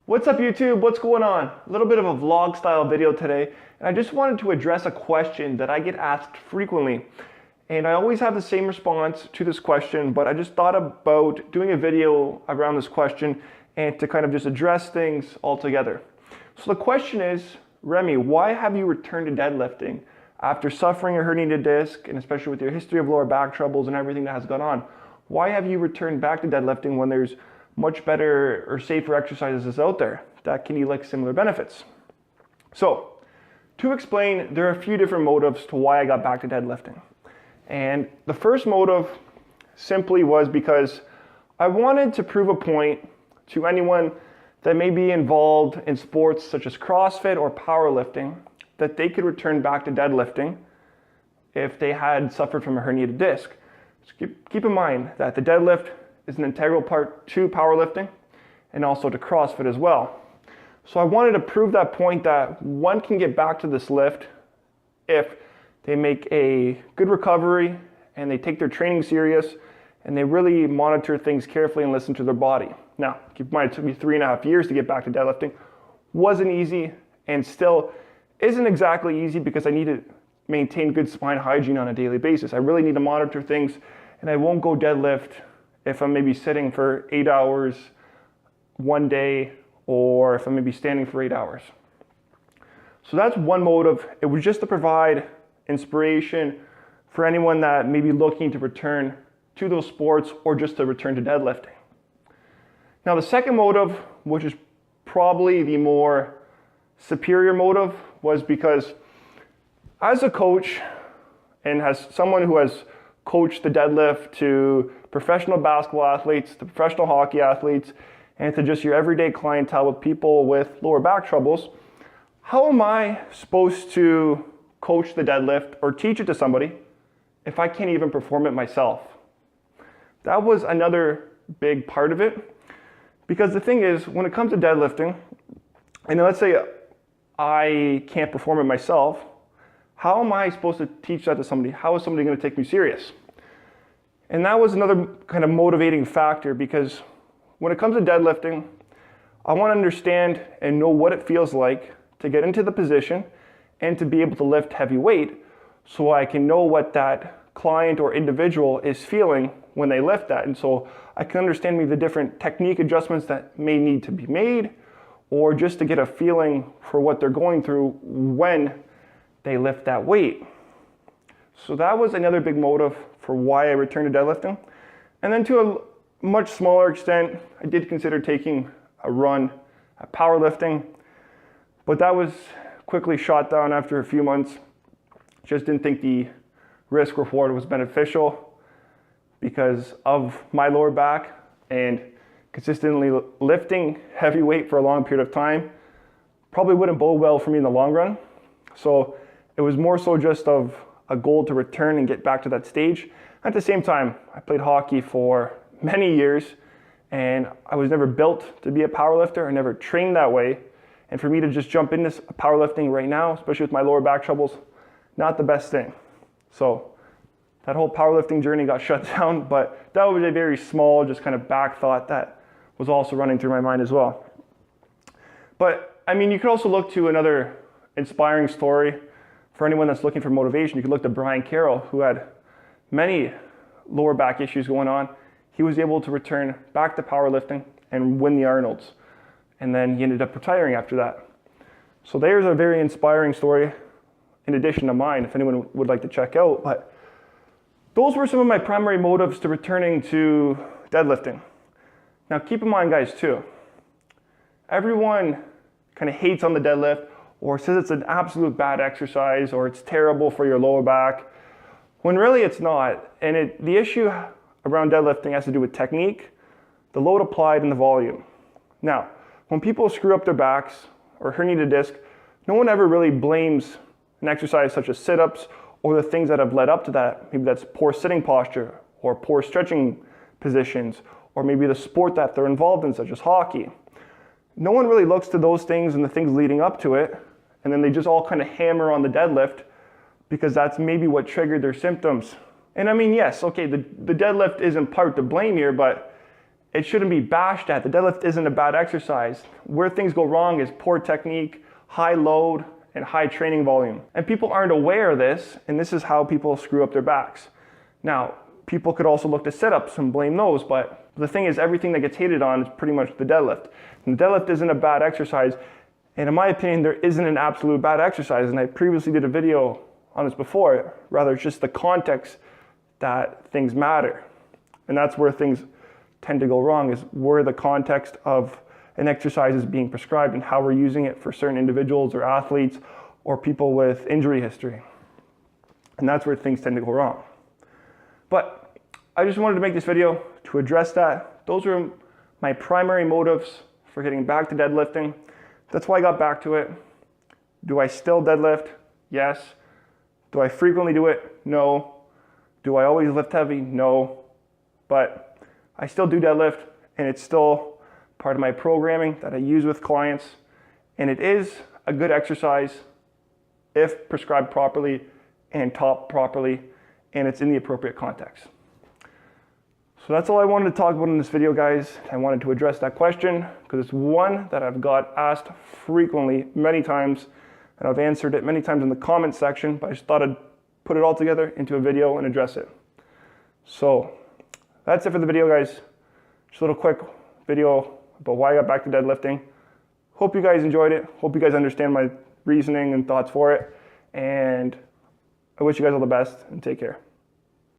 What's up YouTube? What's going on? A little bit of a vlog style video today, and I just wanted to address a question that I get asked frequently. And I always have the same response to this question, but I just thought about doing a video around this question and to kind of just address things altogether. So the question is, Remi, why have you returned to deadlifting after suffering a herniated disc, and especially with your history of lower back troubles and everything that has gone on? Why have you returned back to deadlifting when there's much better or safer exercises out there that can yield similar benefits? So to explain, there are a few different motives to why I got back to deadlifting. And the first motive simply was because I wanted to prove a point to anyone that may be involved in sports such as CrossFit or powerlifting that they could return back to deadlifting if they had suffered from a herniated disc. So keep in mind that the deadlift is an integral part to powerlifting and also to CrossFit as well. So I wanted to prove that point that one can get back to this lift if they make a good recovery and they take their training serious and they really monitor things carefully and listen to their body. Now, keep in mind, it took me 3.5 years to get back to deadlifting. Wasn't easy and still isn't exactly easy because I need to maintain good spine hygiene on a daily basis. I really need to monitor things, and I won't go deadlift if I'm maybe sitting for 8 hours one day or if I'm maybe standing for 8 hours. So that's one motive. It was just to provide inspiration for anyone that may be looking to return to those sports or just to return to deadlifting. Now the second motive, which is probably the more superior motive, was because as a coach and as someone who has coached the deadlift to professional basketball athletes, to professional hockey athletes, and to just your everyday clientele with people with lower back troubles, how am I supposed to coach the deadlift or teach it to somebody if I can't even perform it myself? That was another big part of it, because the thing is, when it comes to deadlifting, and let's say I can't perform it myself, how am I supposed to teach that to somebody? How is somebody going to take me serious? And that was another kind of motivating factor, because when it comes to deadlifting, I want to understand and know what it feels like to get into the position and to be able to lift heavy weight, so I can know what that client or individual is feeling when they lift that. And so I can understand maybe the different technique adjustments that may need to be made, or just to get a feeling for what they're going through when they lift that weight. So that was another big motive for why I returned to deadlifting. And then to a much smaller extent, I did consider taking a run at powerlifting, but that was quickly shot down after a few months. Just didn't think the risk reward was beneficial because of my lower back, and consistently lifting heavy weight for a long period of time probably wouldn't bode well for me in the long run. So it was more so just of a goal to return and get back to that stage. At the same time, I played hockey for many years, and I was never built to be a powerlifter. I never trained that way. And for me to just jump into powerlifting right now, especially with my lower back troubles, not the best thing. So that whole powerlifting journey got shut down, but that was a very small, just kind of back thought that was also running through my mind as well. But I mean, you could also look to another inspiring story for anyone that's looking for motivation. You could look to Brian Carroll, who had many lower back issues going on. He was able to return back to powerlifting and win the Arnolds. And then he ended up retiring after that. So there's a very inspiring story in addition to mine, if anyone would like to check out. But those were some of my primary motives to returning to deadlifting. Now keep in mind, guys, too, everyone kind of hates on the deadlift or says it's an absolute bad exercise or it's terrible for your lower back, when really it's not. And the issue around deadlifting has to do with technique, the load applied, and the volume. Now, when people screw up their backs or herniated disc, no one ever really blames an exercise such as sit-ups or the things that have led up to that. Maybe that's poor sitting posture or poor stretching positions, or maybe the sport that they're involved in, such as hockey. No one really looks to those things and the things leading up to it, and then they just all kind of hammer on the deadlift because that's maybe what triggered their symptoms. And I mean, yes, okay, the deadlift is in part to blame here, but it shouldn't be bashed at. The deadlift isn't a bad exercise. Where things go wrong is poor technique, high load, and high training volume. And people aren't aware of this, and this is how people screw up their backs. Now, people could also look to sit-ups and blame those, but the thing is, everything that gets hated on is pretty much the deadlift. And the deadlift isn't a bad exercise, and in my opinion, there isn't an absolute bad exercise, and I previously did a video on this before. Rather, it's just the context that things matter. And that's where things tend to go wrong, is where the context of an exercise is being prescribed and how we're using it for certain individuals or athletes or people with injury history. And that's where things tend to go wrong. But I just wanted to make this video to address that. Those are my primary motives for getting back to deadlifting. That's why I got back to it. Do I still deadlift? Yes. Do I frequently do it? No. Do I always lift heavy? No. But I still do deadlift, and it's still part of my programming that I use with clients. And it is a good exercise if prescribed properly and taught properly, and it's in the appropriate context. So that's all I wanted to talk about in this video, guys. I wanted to address that question because it's one that I've got asked frequently, many times, and I've answered it many times in the comment section, but I just thought I'd put it all together into a video and address it. So that's it for the video, guys. Just a little quick video about why I got back to deadlifting. Hope you guys enjoyed it. Hope you guys understand my reasoning and thoughts for it. And I wish you guys all the best, and take care.